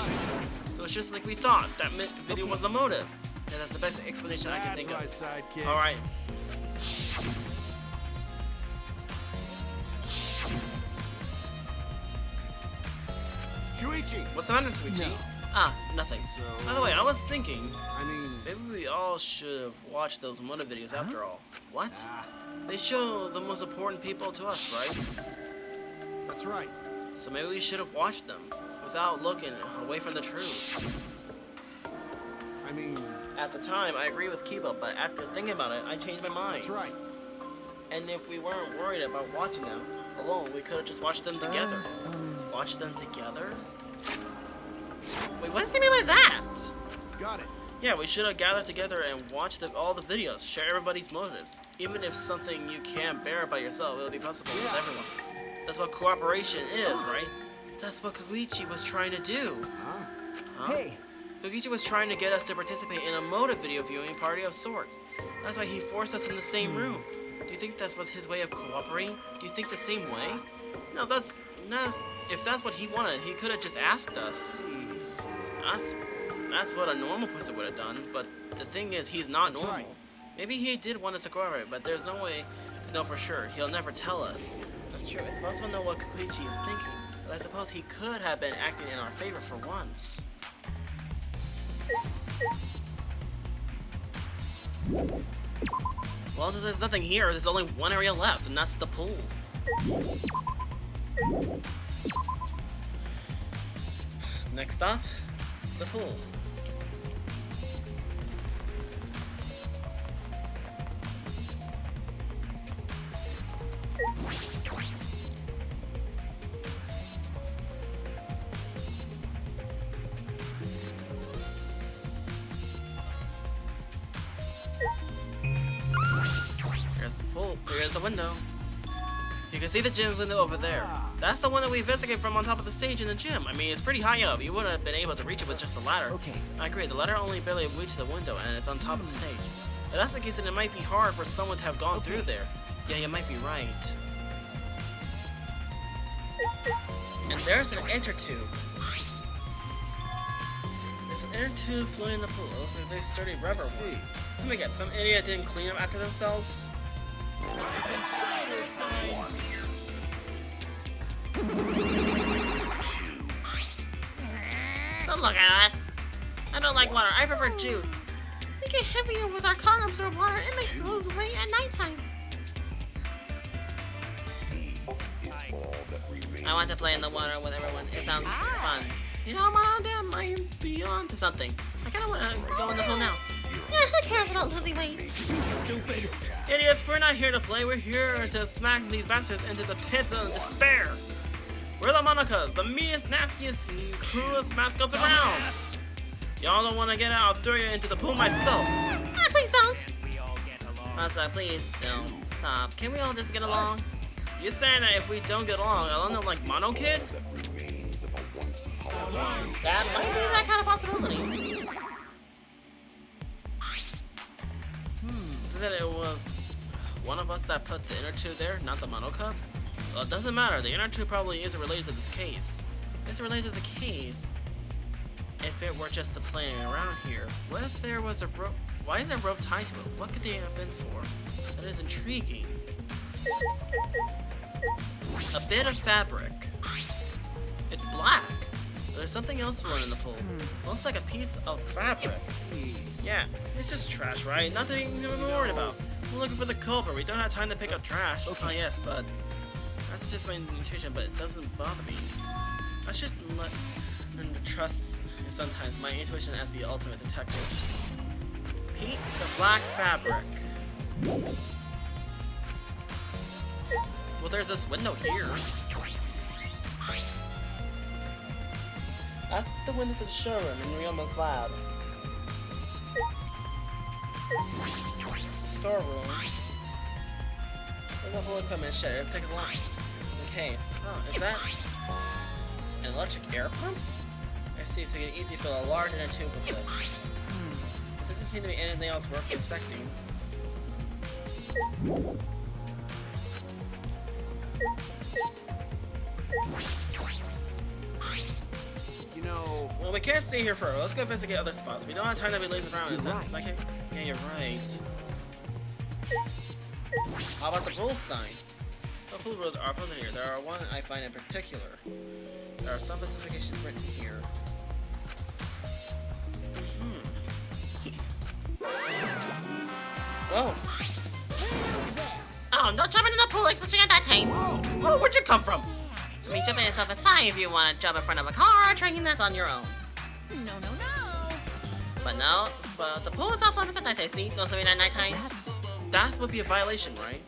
so it's just like we thought. That video was the motive. And that's the best explanation I can think of. Sidekick. All right. Shuichi. What's the matter, Suichi? No. Ah, nothing. So- By the way, I was thinking, I mean, maybe we all should have watched those motive videos after all. What? ah, They show the most important people to us, right? that's right. So maybe we should have watched them without looking away from the truth. I mean, At the time, I agree with Kiba, but after thinking about it, I changed my mind. that's right. And if we weren't worried about watching them alone, we could have just watched them together. Watch them together? Wait, what does he mean by that? Got it. Yeah, we should have gathered together and watched all the videos, share everybody's motives. Even if something you can't bear by yourself, it'll be possible with everyone. That's what cooperation is, right? That's what Koichi was trying to do. Huh? Huh? Hey. Koichi was trying to get us to participate in a motive video viewing party of sorts. That's why he forced us in the same room. Do you think that was his way of cooperating? Do you think the same way? No, if that's what he wanted, he could have just asked us. That's what a normal person would have done, but the thing is, he's not normal. right. Maybe he did want us to cooperate, but there's no way to know for sure. He'll never tell us. That's true. It's possible to know what Koichi is thinking, but I suppose he could have been acting in our favor for once. Well, since there's nothing here, there's only one area left, and that's the pool. Next stop, the pool. Here's the pool. Here's the window. You can see the gym window over there. That's the one that we investigate from on top of the stage in the gym. I mean, it's pretty high up. You wouldn't have been able to reach it with just a ladder. Okay. I agree. The ladder only barely reached the window, and it's on top of the stage. If that's the case, then it might be hard for someone to have gone through there. Yeah, you might be right. And there's an enter tube. There's an enter tube floating in the pool. It looks like a big sturdy rubber one. Oh my god, some idiot didn't clean up after themselves? Don't look at us. I don't like water. I prefer juice. We get heavier with our condoms or water. It makes us lose weight at nighttime. I want to play in the water with everyone. It sounds fun. You know, Mom, Dad might be on to something. I kind of want to go in the pool now. Yeah, who cares about losing weight? Stupid. Idiots, we're not here to play. We're here to smack these bastards into the pit of despair. We're the Monakas, the meanest, nastiest, cruelest mascots around. Y'all don't want to get out, I'll throw you into the pool myself. Please don't. Masa, please don't stop. Can we all just get along? You're saying that if we don't get along, I'll end up like Mono Kid? That might be That kind of possibility. Said it was one of us that put the inner tube there, not the Mono Cubs? Well, it doesn't matter. The inner tube probably isn't related to this case. It's related to the case. If it were just a plane around here, what if there was a rope? Why is there a rope tied to it? What could they have been for? That is intriguing. A bit of fabric. It's black. There's something else floating in the pool. Looks like a piece of fabric. Yeah, it's just trash, right? Nothing to be worried about. We're looking for the culprit. We don't have time to pick up trash. Oh yes, but that's just my intuition, but it doesn't bother me. I should learn to trust sometimes my intuition as the ultimate detective. Piece of black fabric. Well, there's this window here. That's the window to the showroom in Ryoma's lab. Storeroom. There's a whole equipment shed. Let's take a look. Okay. Oh, is that an electric air pump? I see, so you can easily fill a large inner tube with this. It doesn't seem to be anything else worth inspecting. You know, Well, we can't stay here forever. Let's go investigate other spots. We don't have time to be lazing around. Is that psychic? Yeah, you're right. How about the rule sign? The pool rules are posted here. There are one I find in particular. There are some specifications written here. Whoa! Oh, don't jump into the pool, especially at that time. Oh, where'd you come from? I mean, jumping yourself is fine if you want to jump in front of a car or train, that's on your own. No. But the pool is off limits at night, see? No swimming at nighttime. That would be a violation, right?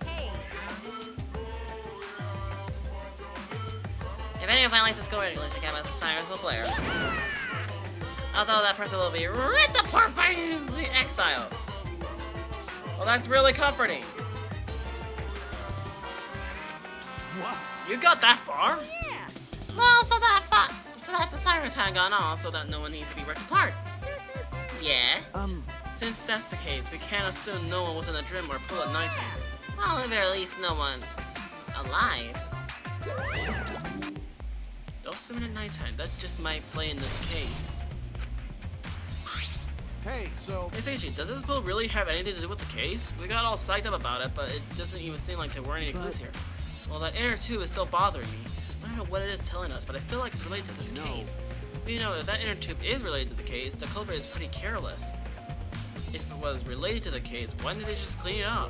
If anyone violates the school regulation, cameras, the sirens will blare. Although that person will be ripped apart by the exiles. Well, that's really comforting. What? You got that far? Well, so that the sirens hadn't gone off, so that no one needs to be ripped apart. Yeah. Since that's the case, we can't assume no one was in a dream or pool at nighttime. Well, at the very least, no one alive. Don't swim at nighttime. That just might play in this case. hey, so Hey, Seiichi, does this pool really have anything to do with the case? We got all psyched up about it, but it doesn't even seem like there weren't any clues here. Well, that inner tube is still bothering me. I don't know what it is telling us, but I feel like it's related to this case. You know, if that inner tube is related to the case, the culprit is pretty careless. If it was related to the case, why didn't they just clean it up?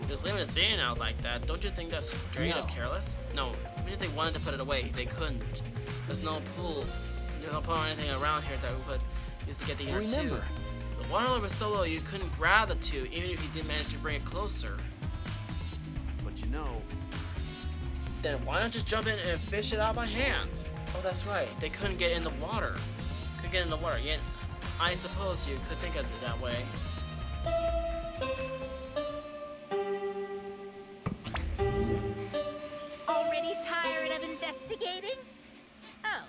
Just leaving it standing out like that, don't you think that's straight up careless? No, even if they wanted to put it away, they couldn't. There's no pool, no pool or anything around here that we could use to get the inner tube. The water level was so low you couldn't grab the tube, even if you did manage to bring it closer. but you know, Then why not just jump in and fish it out by hand? Oh, that's right. They couldn't get in the water. Could get in the water. Yet, I suppose you could think of it that way. Already tired of investigating? Oh,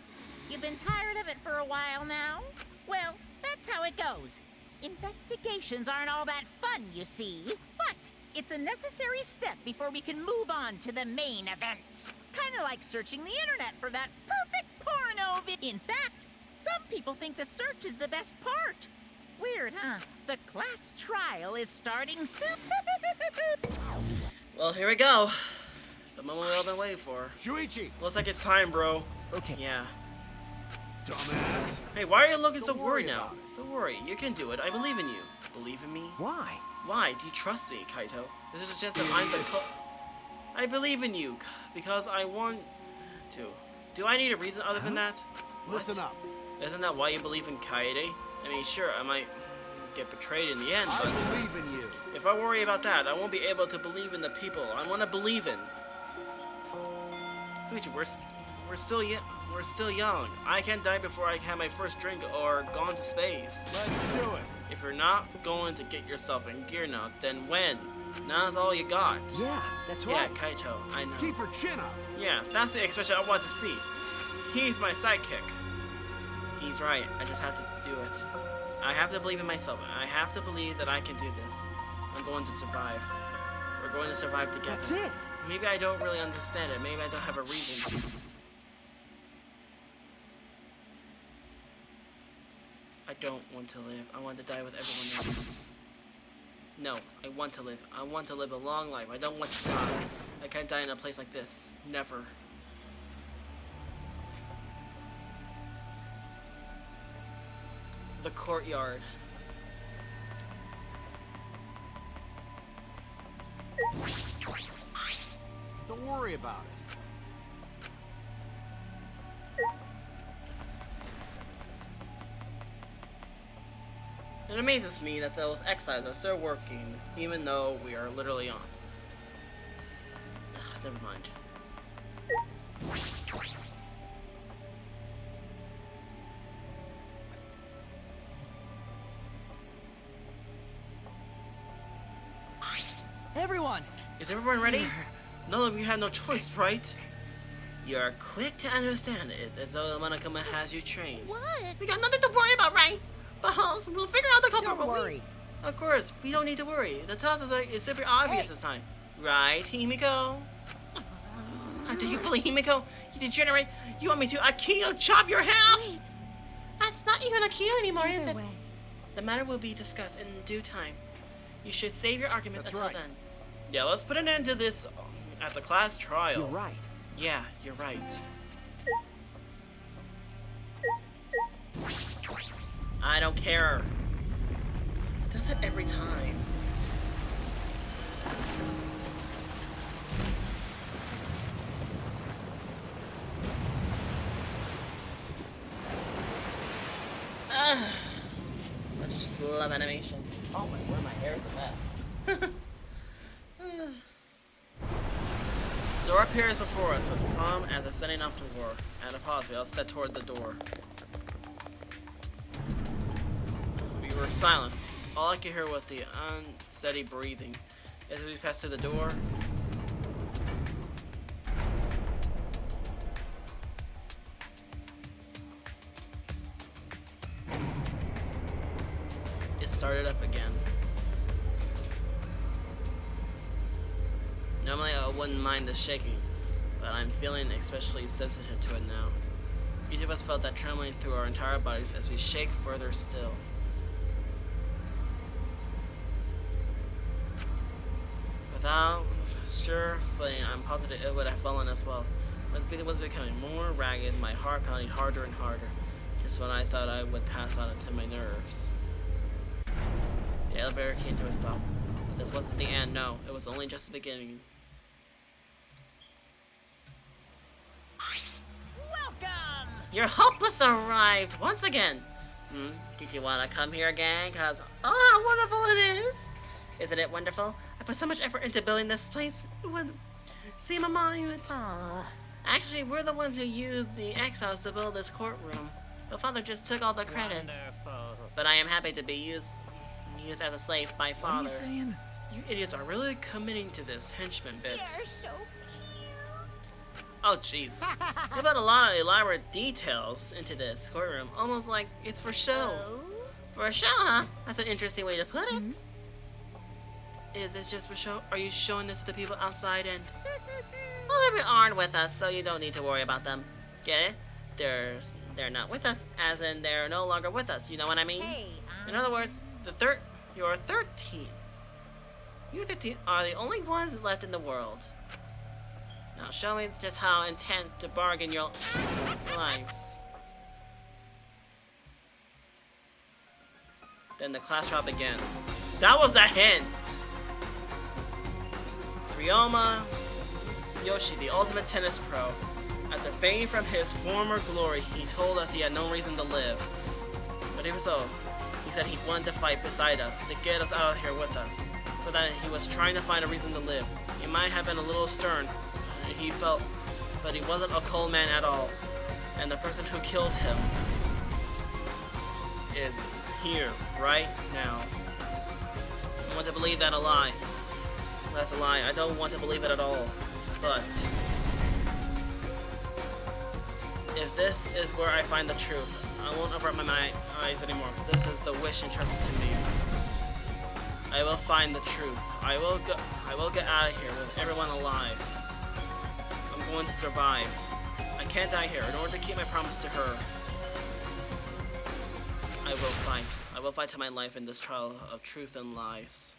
you've been tired of it for a while now? Well, that's how it goes. Investigations aren't all that fun, you see. But it's a necessary step before we can move on to the main event. Kind of like searching the internet for that perfect porno In fact, some people think the search is the best part. Weird, huh? The class trial is starting soon. Well, here we go. The moment we've all been waiting for. Shuichi, Looks like it's time, bro. Okay. Yeah. dumbass. Hey, why are you looking so Don't worry worried now? about it. Don't worry, you can do it. I believe in you. Believe in me? Why? Why? Do you trust me, Kaito? There's a chance that I'm the I believe in you, because I want to. Do I need a reason other than that? Listen up. Isn't that why you believe in Kaede? I mean, sure, I might get betrayed in the end, I but believe in you. if I worry about that, I won't be able to believe in the people I want to believe in. Sweetie, we're We're still young. I can't die before I have my first drink or gone to space. Let's do it. If you're not going to get yourself in gear now, then when? Now's all you got. Yeah, that's Yeah, right. Kaito, I know. Keep her chin up. Yeah, that's the expression I want to see. He's my sidekick. He's right. I just have to do it. I have to believe in myself. I have to believe that I can do this. I'm going to survive. We're going to survive together. That's it. Maybe I don't really understand it. Maybe I don't have a reason. I don't want to live. I want to die with everyone else. No, I want to live. I want to live a long life. I don't want to die. I can't die in a place like this. Never. The courtyard. Don't worry about it. It amazes me that those exiles are still working, even though we are literally on. Never mind. Everyone. Is everyone ready? No, we have no choice, right? You're quick to understand it, as though the Monokuma has you trained. What? We got nothing to worry about, right? But we'll figure out the culprit. Don't won't we? worry. Of course, we don't need to worry. The task is super obvious Hey. this time. Right, Himiko? Do you believe Himiko? You degenerate! You want me to Akino chop your head off? Wait. That's not even Akino anymore, is Either it? way. The matter will be discussed in due time. You should save your arguments That's until right. then. Yeah, let's put an end to this at the class trial. You're right. Yeah, you're right. I don't care. It does it every time. I just love animation. Oh my word, my hair is a mess. Door appears before us with Prom as a setting off to war. At a pause, we all step toward the door. We were silent. All I could hear was the unsteady breathing. As we passed through the door, it started up again. Normally I wouldn't mind the shaking, but I'm feeling especially sensitive to it now. Each of us felt that trembling through our entire bodies as we shake further still. Without sure footing, I'm positive it would have fallen as well. My breathing was becoming more ragged, my heart pounding harder and harder, just when I thought I would pass out into my nerves. The elevator came to a stop, but this wasn't the end, no, it was only just the beginning. Welcome! Your hopeless arrived once again. Did you want to come here again? Cause, Oh, how wonderful it is! isn't it wonderful? I put so much effort into building this place. It would seem a monument. Actually, we're the ones who used the exiles to build this courtroom. The father just took all the credit. Wonderful. But I am happy to be used as a slave by What are you father. saying? You idiots are really committing to this henchman bit. They're so cute. Oh jeez. You put a lot of elaborate details into this courtroom, almost like it's for show. Oh? For show, huh? That's an interesting way to put it. Mhm. Is this just for show? Are you showing this to the people outside and... Well, they aren't with us, so you don't need to worry about them. Get it? They're not with us, as in they're no longer with us, you know what I mean? Hey, In other words, you're 13. You 13 are the only ones left in the world. Now show me just how intent to bargain your lives. Then the class trial began. That was the hint! Ryoma Yoshi, the ultimate tennis pro. After fading from his former glory, he told us he had no reason to live. But even so, he said he wanted to fight beside us, to get us out of here with us. So that he was trying to find a reason to live. He might have been a little stern, and he felt but he wasn't a cold man at all. And the person who killed him is here, right now. I want to believe that a lie. That's a lie. I don't want to believe it at all. But if this is where I find the truth, I won't avert my eyes anymore. This is the wish entrusted to me. I will find the truth. I will get out of here with everyone alive. I'm going to survive. I can't die here. In order to keep my promise to her, I will fight. I will fight to my life in this trial of truth and lies.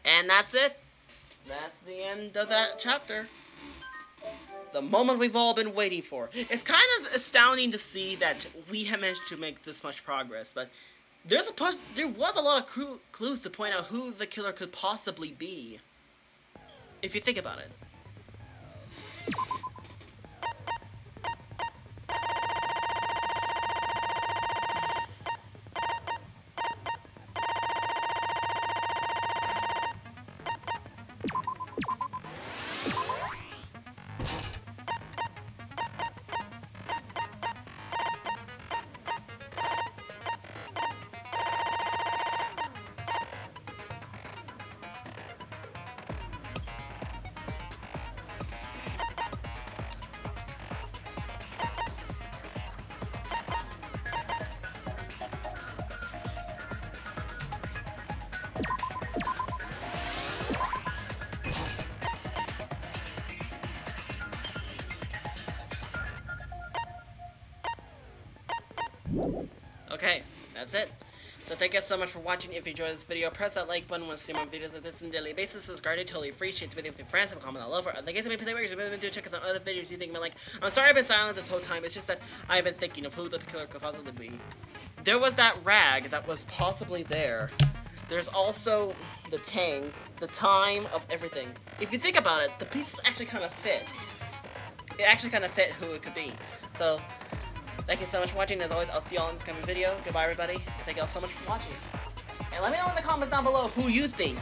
And that's it. That's the end of that chapter. The moment we've all been waiting for. It's kind of astounding to see that we have managed to make this much progress, but there was a lot of clues to point out who the killer could possibly be, if you think about it. Okay, that's it. So thank you so much for watching. If you enjoyed this video, press that like button. Want to see more videos like this on a daily basis. Subscribe, totally free. Share this video with your friends. Have a comment all over. I'd like to make play do check out some other videos you think about. Like, I'm sorry I've been silent this whole time. It's just that I've been thinking of who the killer could possibly be. There was that rag that was possibly there. There's also the tank, the time of everything. If you think about it, the pieces actually kind of fit. It actually kind of fit who it could be. So thank you so much for watching. As always, I'll see you all in this coming video. Goodbye, everybody. Thank you all so much for watching. And let me know in the comments down below who you think